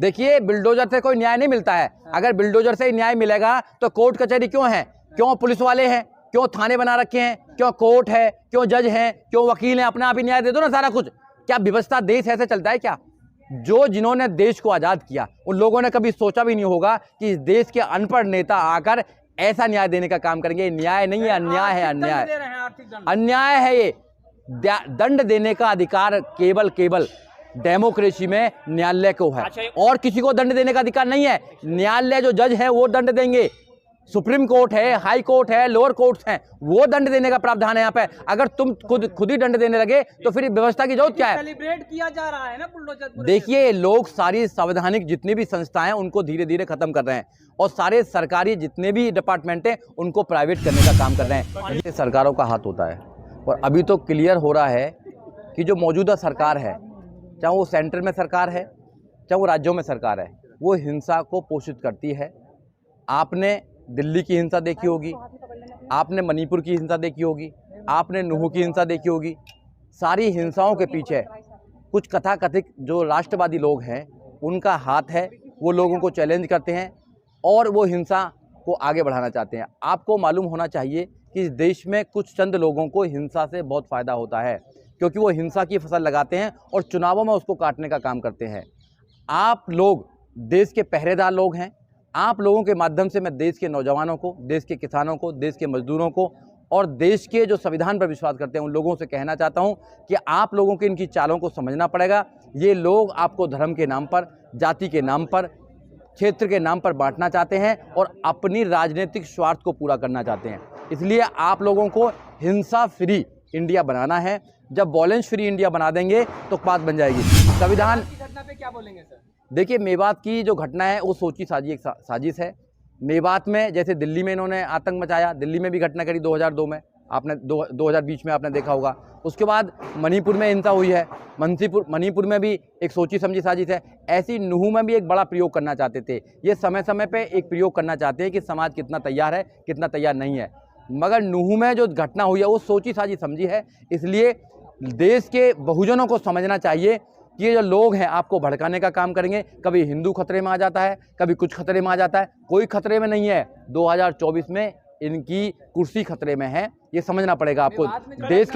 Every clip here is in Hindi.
देखिए, बिल्डोजर से कोई न्याय नहीं मिलता है। अगर बिल्डोजर से ही न्याय मिलेगा तो कोर्ट कचहरी क्यों है, क्यों पुलिस वाले हैं, क्यों थाने बना रखे हैं, क्यों कोर्ट है, क्यों जज हैं, क्यों वकील हैं? अपने आप ही न्याय दे दो ना सारा कुछ। क्या व्यवस्था, देश ऐसे चलता है क्या? जो जिन्होंने देश को आज़ाद किया उन लोगों ने कभी सोचा भी नहीं होगा कि इस देश के अनपढ़ नेता आकर ऐसा न्याय देने का काम करेंगे। न्याय नहीं है, अन्याय है। अन्याय है ये। दंड देने का अधिकार केवल डेमोक्रेसी में न्यायालय को है, और किसी को दंड देने का अधिकार नहीं है। न्यायालय जो जज है वो दंड देंगे। सुप्रीम कोर्ट है, हाई कोर्ट है, लोअर कोर्ट्स हैं, वो दंड देने का प्रावधान है यहाँ पे। अगर तुम खुद ही दंड देने लगे तो फिर व्यवस्था की जरूरत क्या है? सेलिब्रेट किया जा रहा है ना बुलडोजर। देखिए, लोग सारी संवैधानिक जितनी भी संस्थाएं हैं उनको धीरे धीरे खत्म कर रहे हैं, और सारे सरकारी जितने भी डिपार्टमेंट हैं उनको प्राइवेट करने का काम कर रहे हैं। ये सरकारों का हाथ होता है, और अभी तो क्लियर हो रहा है कि जो मौजूदा सरकार है, चाहे वो सेंटर में सरकार है, चाहे वो राज्यों में सरकार है, वो हिंसा को पोषित करती है। आपने दिल्ली की हिंसा देखी होगी, आपने मणिपुर की हिंसा देखी होगी, आपने नूह की हिंसा देखी होगी। सारी हिंसाओं के पीछे कुछ कथाकथित जो राष्ट्रवादी लोग हैं उनका हाथ है। वो लोगों को चैलेंज करते हैं और वो हिंसा को आगे बढ़ाना चाहते हैं। आपको मालूम होना चाहिए कि इस देश में कुछ चंद लोगों को हिंसा से बहुत फ़ायदा होता है, क्योंकि वो हिंसा की फसल लगाते हैं और चुनावों में उसको काटने का काम करते हैं। आप लोग देश के पहरेदार लोग हैं। आप लोगों के माध्यम से मैं देश के नौजवानों को, देश के किसानों को, देश के मजदूरों को और देश के जो संविधान पर विश्वास करते हैं उन लोगों से कहना चाहता हूं कि आप लोगों के इनकी चालों को समझना पड़ेगा। ये लोग आपको धर्म के नाम पर, जाति के नाम पर, क्षेत्र के नाम पर बांटना चाहते हैं और अपनी राजनीतिक स्वार्थ को पूरा करना चाहते हैं। इसलिए आप लोगों को हिंसा फ्री इंडिया बनाना है। जब वॉयलेंस फ्री इंडिया बना देंगे तो बात बन जाएगी। संविधान की घटना पे क्या बोलेंगे सर? देखिए, मेवात की जो घटना है वो सोची साजी एक साजिश है। मेवात में जैसे दिल्ली में इन्होंने आतंक मचाया, दिल्ली में भी घटना करी 2002 में, आपने 2020 में आपने देखा होगा। उसके बाद मणिपुर में हिंसा हुई है, मणिपुर में भी एक सोची समझी साजिश है। ऐसी नूह में भी एक बड़ा प्रयोग करना चाहते थे। ये समय समय पे एक प्रयोग करना चाहते हैं कि समाज कितना तैयार है, कितना तैयार नहीं है। मगर नूह में जो घटना हुई है वो सोची साजी समझी है। इसलिए देश के बहुजनों को समझना चाहिए कि ये जो लोग हैं आपको भड़काने का काम करेंगे। कभी हिंदू खतरे में आ जाता है, कभी कुछ खतरे में आ जाता है। कोई खतरे में नहीं है। 2024 में इनकी कुर्सी खतरे में है, ये समझना पड़ेगा आपको। देश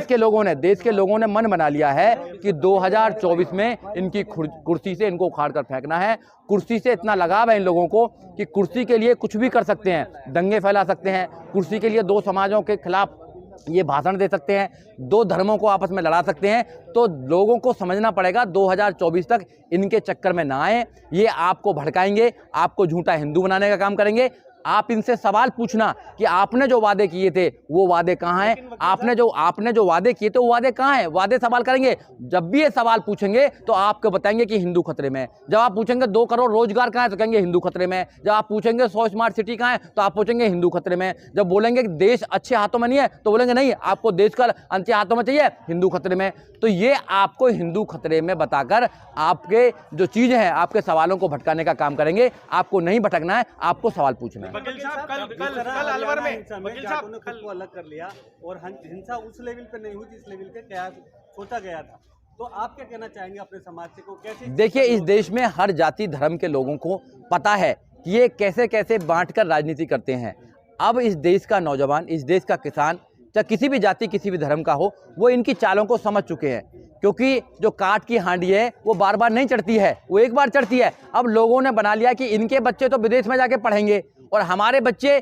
के लोगों ने मन बना लिया है कि 2024 में इनकी कुर्सी से इनको उखाड़ कर फेंकना है। कुर्सी से इतना लगाव है इन लोगों को कि कुर्सी के लिए कुछ भी कर सकते हैं, दंगे फैला सकते हैं, कुर्सी के लिए दो समाजों के खिलाफ ये भाषण दे सकते हैं, दो धर्मों को आपस में लड़ा सकते हैं। तो लोगों को समझना पड़ेगा 2024 तक इनके चक्कर में ना आए। ये आपको भड़काएंगे, आपको झूठा हिंदू बनाने का काम करेंगे। आप इनसे सवाल पूछना कि आपने जो वादे किए थे वो वादे कहाँ हैं, आपने जो वादे किए थे वो वादे कहाँ हैं। वादे सवाल करेंगे। जब भी ये सवाल पूछेंगे तो आपको बताएंगे कि हिंदू खतरे में है। जब आप पूछेंगे 2 करोड़ रोजगार कहाँ है तो कहेंगे हिंदू खतरे में है। जब आप पूछेंगे 100 स्मार्ट सिटी कहाँ है तो आप पूछेंगे हिंदू खतरे में है। जब बोलेंगे कि देश अच्छे हाथों में नहीं है तो बोलेंगे नहीं, आपको देश का अच्छे हाथों में चाहिए, हिंदू खतरे में। तो ये आपको हिंदू खतरे में बताकर आपके जो चीजें हैं, आपके सवालों को भटकाने का काम करेंगे। आपको नहीं भटकना है, आपको सवाल पूछना है। वकील साहब, कल अलवर में वकील साहब ने खुद को अलग कर लिया और हिंसा उस लेवल पे नहीं हुई जिस लेवल पे क्या सोचा गया था। तो आप क्या कहना चाहेंगे अपने समाज से को कैसे? देखिए, इस देश में हर जाति धर्म के लोगों को पता है कि ये कैसे कैसे बांटकर राजनीति करते हैं। अब इस देश का नौजवान, इस देश का किसान, चाहे किसी भी जाति किसी भी धर्म का हो, वो इनकी चालों को समझ चुके हैं। क्योंकि जो काठ की हांडी है वो बार बार नहीं चढ़ती है, वो एक बार चढ़ती है। अब लोगों ने बना लिया कि इनके बच्चे तो विदेश में जाके पढ़ेंगे और हमारे बच्चे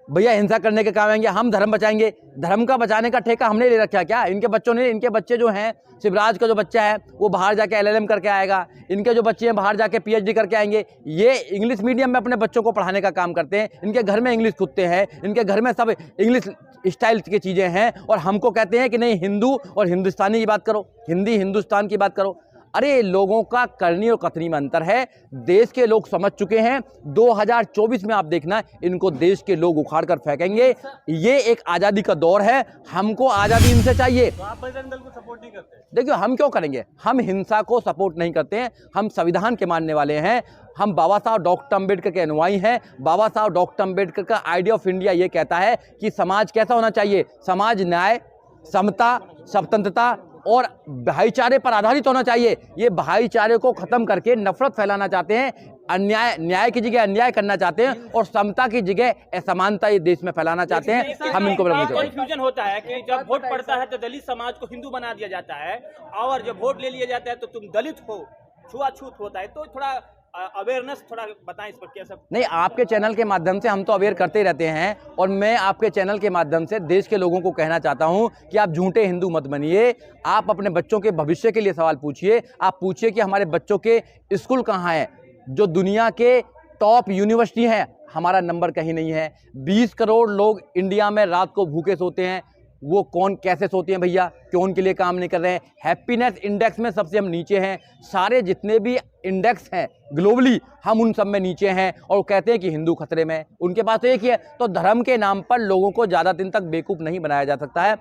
भैया हिंसा करने के काम आएंगे, हम धर्म बचाएंगे। धर्म का बचाने का ठेका हमने ले रखा क्या? इनके बच्चों ने, इनके बच्चे जो हैं, शिवराज का जो बच्चा है वो बाहर जाके LLM करके आएगा, इनके जो बच्चे हैं बाहर जाके PhD करके आएंगे। ये इंग्लिश मीडियम में अपने बच्चों को पढ़ाने का काम करते हैं। इनके घर में इंग्लिश खुदते हैं, इनके घर में सब इंग्लिश स्टाइल की चीज़ें हैं, और हमको कहते हैं कि नहीं, हिंदू और हिंदुस्तानी की बात करो, हिंदी हिंदुस्तान की बात करो। अरे, लोगों का करनी और कथनी में अंतर है। देश के लोग समझ चुके हैं। 2024 में आप देखना, इनको देश के लोग उखाड़ कर फेंकेंगे। ये एक आज़ादी का दौर है, हमको आज़ादी इनसे चाहिए। तो आप बजरंग दल को सपोर्ट नहीं करते? देखिए, हम क्यों करेंगे? हम हिंसा को सपोर्ट नहीं करते हैं। हम संविधान के मानने वाले हैं। हम बाबा साहब डॉक्टर अम्बेडकर के अनुयायी हैं। बाबा साहब डॉक्टर अम्बेडकर का आइडिया ऑफ इंडिया ये कहता है कि समाज कैसा होना चाहिए। समाज न्याय, समता, स्वतंत्रता और भाईचारे पर आधारित होना चाहिए। ये भाईचारे को खत्म करके नफरत फैलाना चाहते हैं, न्याय की जगह अन्याय करना चाहते हैं और समता की जगह असमानता ये देश में फैलाना चाहते हैं। हम इनको कंफ्यूजन होता है कि जब वोट पड़ता है तो दलित समाज को हिंदू बना दिया जाता है और जब वोट ले लिया जाता है तो तुम दलित हो, छुआछूत होता है। तो थोड़ा अवेयरनेस थोड़ा बताएं इस पर क्या सब। नहीं, आपके चैनल के माध्यम से हम तो अवेयर करते रहते हैं और मैं आपके चैनल के माध्यम से देश के लोगों को कहना चाहता हूं कि आप झूठे हिंदू मत बनिए। आप अपने बच्चों के भविष्य के लिए सवाल पूछिए। आप पूछिए कि हमारे बच्चों के स्कूल कहाँ हैं, जो दुनिया के टॉप यूनिवर्सिटी हैं, हमारा नंबर कहीं नहीं है। 20 करोड़ लोग इंडिया में रात को भूखे सोते हैं, वो कौन कैसे सोते हैं भैया, क्यों उनके लिए काम नहीं कर रहे हैं। हैप्पीनेस इंडेक्स में सबसे हम नीचे हैं, सारे जितने भी इंडेक्स हैं ग्लोबली हम उन सब में नीचे हैं और वो कहते हैं कि हिंदू खतरे में। उनके पास तो एक ही है। तो धर्म के नाम पर लोगों को ज़्यादा दिन तक बेवकूफ़ नहीं बनाया जा सकता है।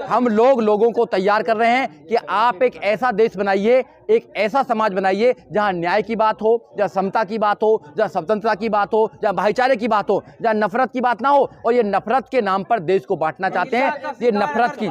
हम लोग लोगों को तैयार कर रहे हैं कि आप एक ऐसा देश बनाइए, एक ऐसा समाज बनाइए जहां न्याय की बात हो, जहां समता की बात हो, जहां स्वतंत्रता की बात हो, जहां भाईचारे की बात हो, जहां नफरत की बात ना हो। और ये नफरत के नाम पर देश को बांटना चाहते हैं, ये नफरत की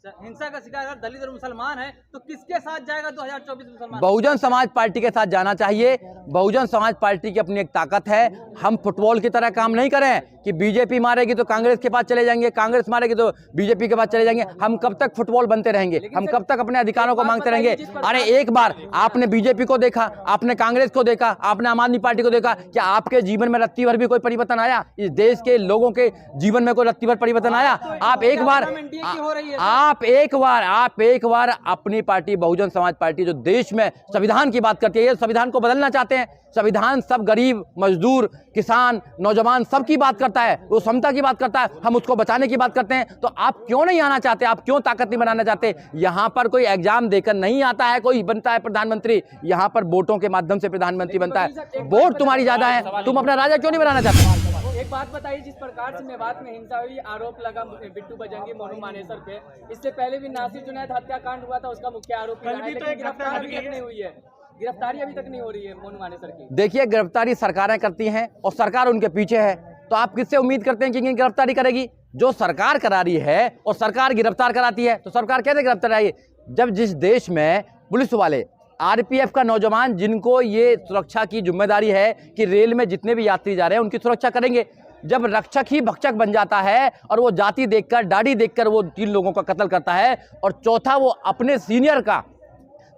हिंसा का शिकार अगर दलित और मुसलमान है तो किसके साथ जाएगा 2024 मुसलमान? बहुजन समाज पार्टी के साथ जाना चाहिए। बहुजन समाज पार्टी की अपनी एक ताकत है। हम फुटबॉल की तरह काम नहीं करें कि बीजेपी मारेगी तो कांग्रेस के पास चले जाएंगे, कांग्रेस मारेगी तो बीजेपी के पास चले जाएंगे। हम कब तक फुटबॉल बनते रहेंगे? हम कब तक अपने अधिकारों को मांगते रहेंगे? अरे एक बार आपने बीजेपी को देखा, आपने कांग्रेस को देखा, आपने आम आदमी पार्टी को देखा, क्या आपके जीवन में रत्ती भर भी कोई परिवर्तन आया? इस देश के लोगों के जीवन में कोई रत्ती भर परिवर्तन आया? आप एक बार अपनी पार्टी बहुजन समाज पार्टी जो देश में संविधान की बात करती है, ये संविधान को बदलना चाहते हैं। संविधान सब गरीब, मजदूर, किसान, नौजवान सबकी बात करता है, वो समता की बात करता है। हम उसको बचाने की बात करते हैं। तो आप क्यों नहीं आना चाहते? आप क्यों ताकत नहीं बनाना चाहते? यहाँ पर कोई एग्जाम देकर नहीं आता है कोई बनता है प्रधानमंत्री। यहाँ पर वोटों के माध्यम से प्रधानमंत्री बनता है। वोट तुम्हारी ज्यादा है, तुम अपना राजा क्यों नहीं बनाना चाहते? एक बात बताइए, जिस प्रकार से मेवात में हिंसा हुई, आरोप लगा बिट्टू बजरंगी मोनू मानेसर पे, इससे पहले भी नासिर जुनैद हत्याकांड हुआ था, उसका मुख्य आरोपी रहा है, लेकिन गिरफ्तारी अभी तक नहीं हुई है। गिरफ्तारी अभी तक नहीं हो रही है मोनू मानेसर की। देखिए, गिरफ्तारी सरकारें करती हैं और सरकार उनके पीछे है। तो आप किससे उम्मीद करते हैं कि गिरफ्तारी करेगी? जो सरकार करा रही है और सरकार गिरफ्तार कराती है, तो सरकार कैसे गिरफ्तार कराएगी? जब जिस देश में पुलिस वाले, आरपीएफ का नौजवान, जिनको ये सुरक्षा की जिम्मेदारी है कि रेल में जितने भी यात्री जा रहे हैं उनकी सुरक्षा करेंगे, जब रक्षक ही भक्षक बन जाता है और वो जाति देखकर, दाढ़ी देखकर वो 3 लोगों का कत्ल करता है और चौथा वो अपने सीनियर का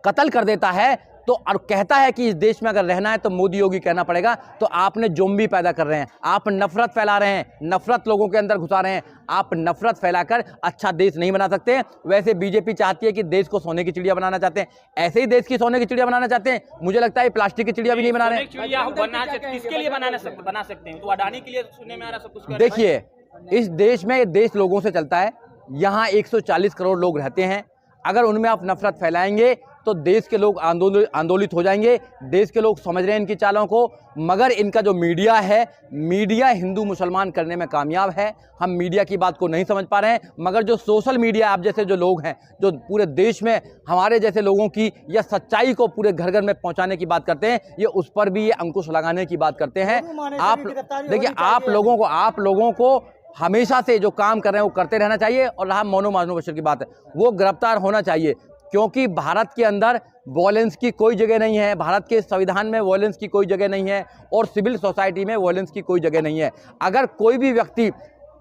कत्ल कर देता है, तो और कहता है कि इस देश में अगर रहना है तो मोदी योगी कहना पड़ेगा, तो आपने ज़ोंबी पैदा कर रहे हैं। आप नफरत फैला रहे हैं, नफरत लोगों के अंदर घुसा रहे हैं। आप नफरत फैलाकर अच्छा देश नहीं बना सकते। वैसे बीजेपी चाहती है कि देश को सोने की चिड़िया बनाना चाहते हैं, ऐसे ही देश की सोने की चिड़िया बनाना चाहते हैं। मुझे लगता है प्लास्टिक की चिड़िया भी नहीं बना रहे हैं। किसके लिए बना सकते हैं? तो अडानी के लिए सुनने में आ रहा सब कुछ। देखिए, इस देश में देश लोगों से चलता है। यहाँ 140 करोड़ लोग रहते हैं। अगर उनमें आप नफरत फैलाएंगे तो देश के लोग आंदोलित हो जाएंगे। देश के लोग समझ रहे हैं इनकी चालों को, मगर इनका जो मीडिया है, मीडिया हिंदू मुसलमान करने में कामयाब है। हम मीडिया की बात को नहीं समझ पा रहे हैं, मगर जो सोशल मीडिया, आप जैसे जो लोग हैं, जो पूरे देश में हमारे जैसे लोगों की या सच्चाई को पूरे घर घर में पहुंचाने की बात करते हैं, ये उस पर भी ये अंकुश लगाने की बात करते हैं। आप देखिए, आप लोगों को हमेशा से जो काम कर रहे हैं वो करते रहना चाहिए। और रहा मोनू बशर की बात है, वो गिरफ्तार होना चाहिए, क्योंकि भारत के अंदर वॉयलेंस की कोई जगह नहीं है। भारत के संविधान में वॉयलेंस की कोई जगह नहीं है और सिविल सोसाइटी में वॉयलेंस की कोई जगह नहीं है। अगर कोई भी व्यक्ति,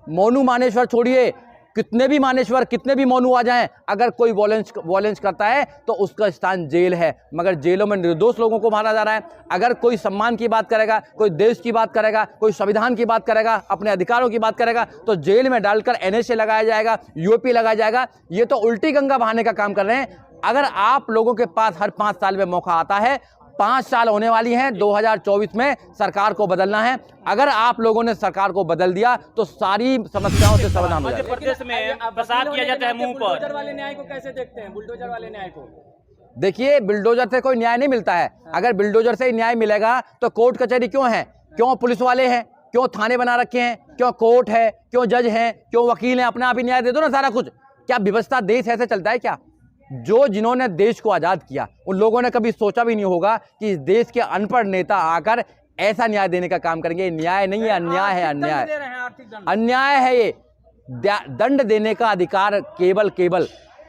मोनू मानेश्वर छोड़िए, कितने भी मानेश्वर, कितने भी मोनू आ जाएं, अगर कोई वॉयलेंस करता है तो उसका स्थान जेल है। मगर जेलों में निर्दोष लोगों को मारा जा रहा है। अगर कोई सम्मान की बात करेगा, कोई देश की बात करेगा, कोई संविधान की बात करेगा, अपने अधिकारों की बात करेगा, तो जेल में डालकर NSA लगाया जाएगा, UAP लगाया जाएगा। ये तो उल्टी गंगा बहाने का काम कर रहे हैं। अगर आप लोगों के पास हर 5 साल में मौका आता है, 5 साल होने वाली हैं, 2024 में सरकार को बदलना है। अगर आप लोगों ने सरकार को बदल दिया तो सारी समस्याओं से समाधान हो जाएगा। मध्य प्रदेश में प्रसाद किया जाता है मुंह पर। बुलडोजर वाले न्याय को कैसे देखते हैं? बुलडोजर वाले न्याय को देखिए, बुलडोजर से कोई न्याय नहीं मिलता है। अगर बुलडोजर से ही न्याय मिलेगा तो कोर्ट कचहरी क्यों है? क्यों पुलिस वाले हैं? क्यों थाने बना रखे हैं? क्यों कोर्ट है? क्यों जज हैं? क्यों वकील हैं? अपना आप ही न्याय दे दो ना सारा कुछ। क्या व्यवस्था, देश ऐसे चलता है क्या? जिन्होंने देश को आज़ाद किया, उन लोगों ने कभी सोचा भी नहीं होगा कि इस देश के अनपढ़ नेता आकर ऐसा न्याय देने का काम करेंगे। न्याय नहीं है, अन्याय है। अन्याय है ये। दंड देने का अधिकार केवल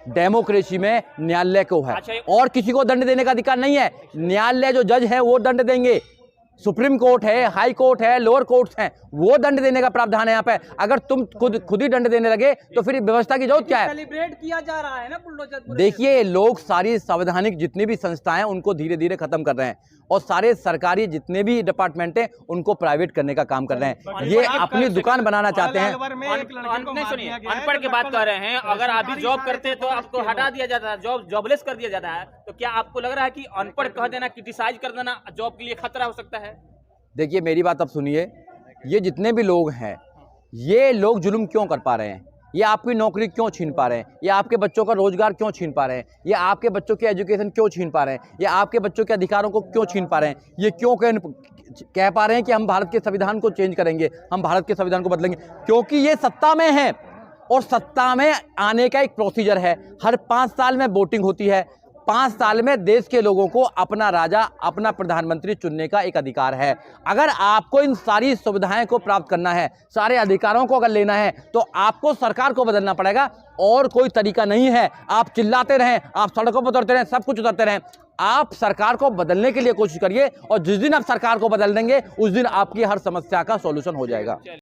डेमोक्रेसी में न्यायालय को है अच्छा, और किसी को दंड देने का अधिकार नहीं है। न्यायालय जो जज है वो दंड देंगे, सुप्रीम कोर्ट है, हाई कोर्ट है, लोअर कोर्ट्स हैं, वो दंड देने का प्रावधान है यहाँ पे। अगर तुम खुद ही दंड देने लगे तो फिर व्यवस्था की जरूरत क्या है? सेलिब्रेट किया जा रहा है ना बुलडोजर। देखिए, लोग सारी संवैधानिक जितनी भी संस्थाएं उनको धीरे धीरे खत्म कर रहे हैं और सारे सरकारी जितने भी डिपार्टमेंट हैं उनको प्राइवेट करने का काम कर रहे हैं। ये अपनी दुकान बनाना चाहते हैं। नहीं सुनिए, अनपढ़ की बात कर रहे हैं। अगर आप भी जॉब करते हैं तो आपको हटा दिया जाता है, जॉबलेस कर दिया जाता है। तो क्या आपको लग रहा है कि अनपढ़ कह देना, क्रिटिसाइज कर देना जॉब के लिए खतरा हो सकता है? देखिए, मेरी बात अब सुनिए, ये जितने भी लोग हैं ये लोग जुल्म क्यों कर पा रहे हैं? ये आपकी नौकरी क्यों छीन पा रहे हैं? ये आपके बच्चों का रोजगार क्यों छीन पा रहे हैं? ये आपके बच्चों की एजुकेशन क्यों छीन पा रहे हैं? ये आपके बच्चों के अधिकारों को क्यों छीन पा रहे हैं? ये क्यों कह पा रहे हैं कि हम भारत के संविधान को चेंज करेंगे, हम भारत के संविधान को बदलेंगे? क्योंकि ये सत्ता में है और सत्ता में आने का एक प्रोसीजर है। हर 5 साल में वोटिंग होती है। 5 साल में देश के लोगों को अपना राजा, अपना प्रधानमंत्री चुनने का एक अधिकार है। अगर आपको इन सारी सुविधाएं को प्राप्त करना है, सारे अधिकारों को अगर लेना है, तो आपको सरकार को बदलना पड़ेगा और कोई तरीका नहीं है। आप चिल्लाते रहें, आप सड़कों पर उतरते रहें, सब कुछ उतरते रहें, आप सरकार को बदलने के लिए कोशिश करिए और जिस दिन आप सरकार को बदल देंगे उस दिन आपकी हर समस्या का सॉल्यूशन हो जाएगा।